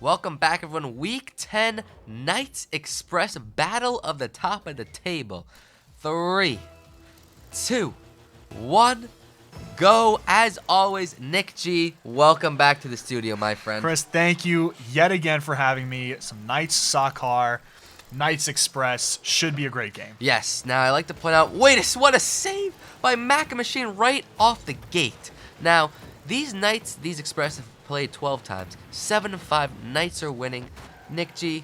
Welcome back, everyone. Week 10 Knights Express Battle of the Top of the Table. 3, 2, 1, go. As always, Nick G, welcome back to the studio, my friend. Chris, thank you yet again for having me. Some Knights Soccer, Knights Express should be a great game. Yes, now I like to point out, what a save by Mac Machine right off the gate. Now, these Knights, these Express have played 12 times. 7-5, Knights are winning. Nick G,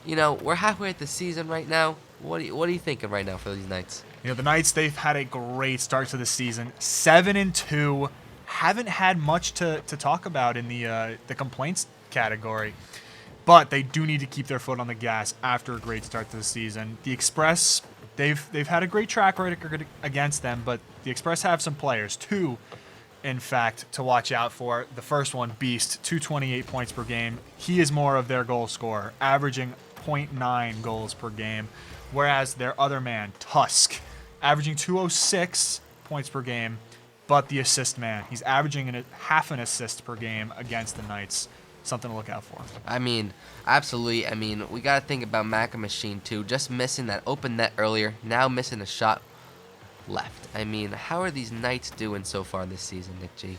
we're halfway at the season right now. What are you thinking right now for these Knights? The Knights, they've had a great start to the season. 7-2, haven't had much to talk about in the complaints category. But they do need to keep their foot on the gas after a great start to the season. The Express, they've had a great track record against them, but the Express have some players, two, in fact, to watch out for. The first one, Beast, 228 points per game. He is more of their goal scorer, averaging 0.9 goals per game, whereas their other man, Tusk, averaging 206 points per game, but the assist man. He's averaging half an assist per game against the Knights. Something to look out for. Absolutely. We got to think about Mac Machine, too. Just missing that open net earlier, now missing a shot left. How are these Knights doing so far this season, Nick G?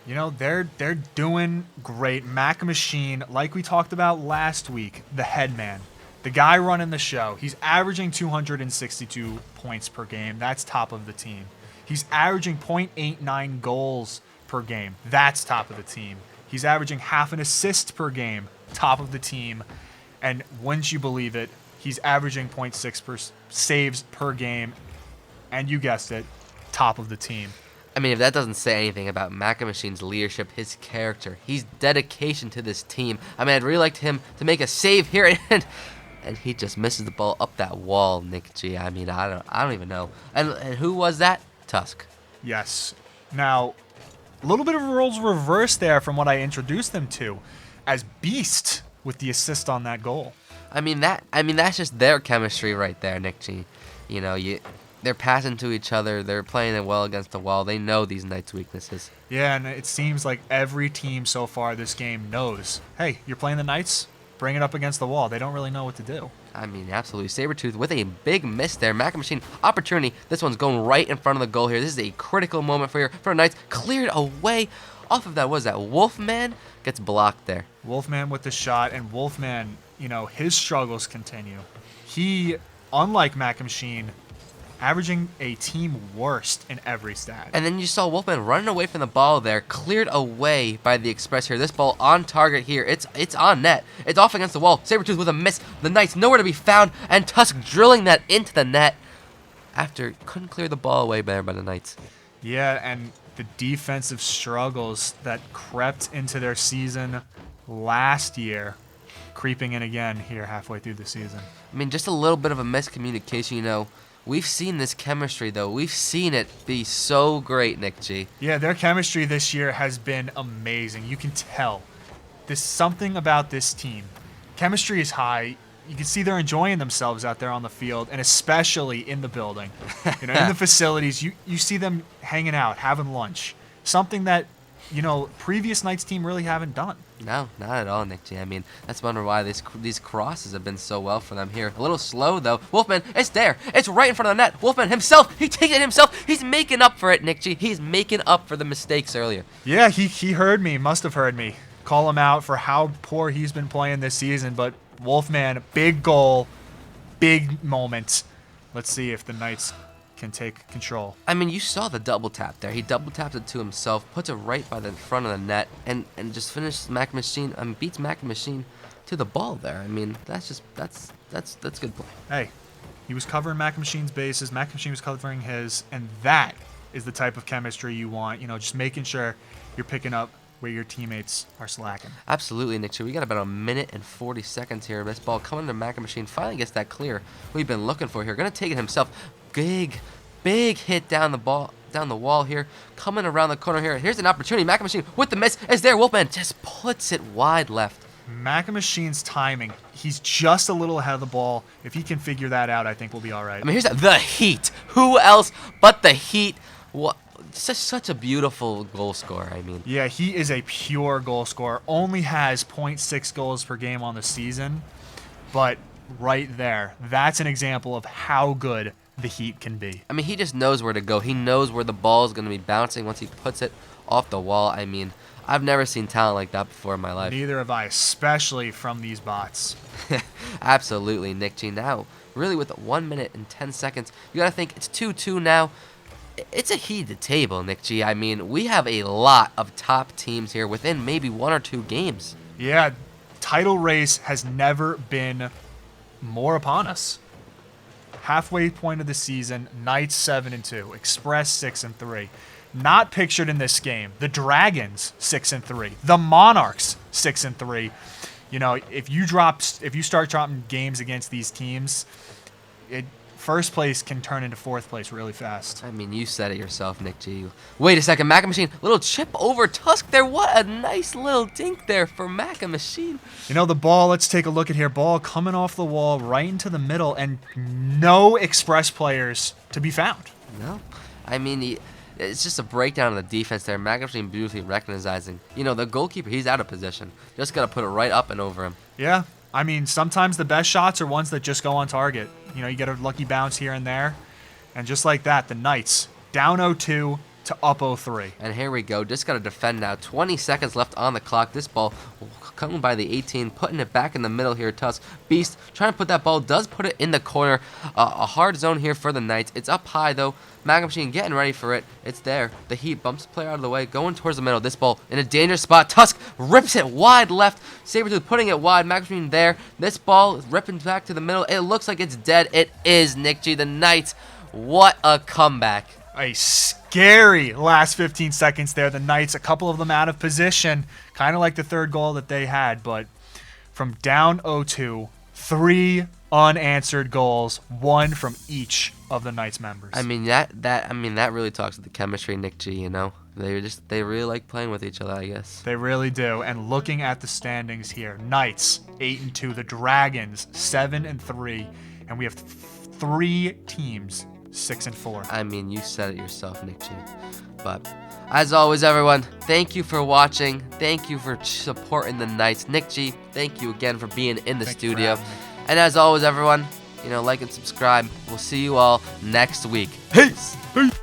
They're doing great. Mac Machine, like we talked about last week, the head man, the guy running the show, he's averaging 262 points per game. That's top of the team. He's averaging 0.89 goals per game. That's top of the team. He's averaging half an assist per game, top of the team. And wouldn't you believe it, he's averaging 0.6 saves per game. And you guessed it, top of the team. If that doesn't say anything about Mac Machine's leadership, his character, his dedication to this team. I'd really like him to make a save here, and he just misses the ball up that wall, Nick G. I don't even know. And who was that? Tusk. Yes. Now, a little bit of roles reversed there from what I introduced them to, as Beast with the assist on that goal. That's just their chemistry right there, Nick G. They're passing to each other. They're playing it well against the wall. They know these Knights' weaknesses. Yeah, and it seems like every team so far this game knows, hey, you're playing the Knights, bring it up against the wall. They don't really know what to do. Absolutely. Sabretooth with a big miss there. Mac Machine, opportunity. This one's going right in front of the goal here. This is a critical moment for the Knights. Cleared away off of that. What was that? Wolfman gets blocked there. Wolfman with the shot, and Wolfman, his struggles continue. He, unlike Mac Machine, averaging a team worst in every stat. And then you saw Wolfman running away from the ball there, cleared away by the Express here. This ball on target here. It's on net. It's off against the wall. Sabretooth with a miss. The Knights nowhere to be found, and Tusk drilling that into the net after couldn't clear the ball away there by the Knights. Yeah, and the defensive struggles that crept into their season last year, creeping in again here halfway through the season. Just a little bit of a miscommunication, We've seen this chemistry, though. We've seen it be so great, Nick G. Yeah, their chemistry this year has been amazing. You can tell. There's something about this team. Chemistry is high. You can see they're enjoying themselves out there on the field, and especially in the building. In the facilities, you see them hanging out, having lunch. Something that, previous Knights team really haven't done. No, not at all, Nick G. That's wonder why these crosses have been so well for them here. A little slow, though. Wolfman, it's there. It's right in front of the net. Wolfman himself, he takes it himself. He's making up for it, Nick G. He's making up for the mistakes earlier. Yeah, he heard me. Must have heard me. Call him out for how poor he's been playing this season. But Wolfman, big goal, big moment. Let's see if the Knights can take control. You saw the double tap there. He double tapped it to himself, puts it right by the front of the net, and just finishes Mac Machine. Beats Mac Machine to the ball there. That's good play. Hey, he was covering Mac Machine's bases. Mac Machine was covering his, and that is the type of chemistry you want. Just making sure you're picking up where your teammates are slacking. Absolutely, Nick. We got about a minute and 40 seconds here. This ball coming to Mac Machine. Finally gets that clear we've been looking for here. Gonna take it himself. Big hit down the wall here. Coming around the corner here. Here's an opportunity. Mac Machine with the miss is there. Wolfman just puts it wide left. Mac Machine's timing. He's just a little ahead of the ball. If he can figure that out, I think we'll be all right. Here's the Heat. Who else but the Heat? What? such a beautiful goal scorer. I mean, Yeah, he is a pure goal scorer. Only has 0.6 goals per game on the season, but right there, that's an example of how good the Heat can be. I mean, he just knows where to go. He knows where the ball is going to be bouncing once he puts it off the wall. I mean, I've never seen talent like that before in my life. Neither have I, especially from these bots. Absolutely, Nick G. Now, really with 1 minute and 10 seconds, you got to think it's 2-2 now. It's a heated table, Nick G. I mean, we have a lot of top teams here within maybe 1 or 2 games. Yeah, title race has never been more upon us. Halfway point of the season, Knights 7-2, Express 6-3. Not pictured in this game, the Dragons 6-3, the Monarchs 6-3. You know, if you start dropping games against these teams, first place can turn into fourth place really fast. I mean, you said it yourself, Nick G. Wait a second, Mac Machine, little chip over Tusk there. What a nice little dink there for Mac Machine. You know, the ball, let's take a look at here. Ball coming off the wall right into the middle, and no Express players to be found. No, I mean, it's just a breakdown of the defense there. Mac Machine beautifully recognizing. You know, the goalkeeper, he's out of position. Just got to put it right up and over him. Yeah, I mean, sometimes the best shots are ones that just go on target. You know, you get a lucky bounce here and there. And just like that, the Knights down 0-2 to up 0-3. And here we go. Just got to defend now. 20 seconds left on the clock. This ball coming by the 18, putting it back in the middle here. Tusk, Beast, trying to put that ball, does put it in the corner. A hard zone here for the Knights. It's up high, though. Mac Machine getting ready for it. It's there. The Heat bumps the player out of the way, going towards the middle. This ball in a dangerous spot. Tusk rips it wide left. Sabretooth putting it wide. Mac Machine there. This ball is ripping back to the middle. It looks like it's dead. It is, Nick G. The Knights, what a comeback. A scary last 15 seconds there. The Knights, a couple of them out of position, kind of like the third goal that they had, but from down 0-2, 3 unanswered goals, 1 from each of the Knights members. I mean that really talks to the chemistry, Nick G. You know, they really like playing with each other, I guess. They really do. And looking at the standings here, Knights 8-2, the Dragons 7-3, and we have 3 teams 6-4. I mean, you said it yourself, Nick G. But as always, everyone, thank you for watching. Thank you for supporting the Knights. Nick G, thank you again for being in the studio. And as always, everyone, you know, like and subscribe. We'll see you all next week. Peace. Peace.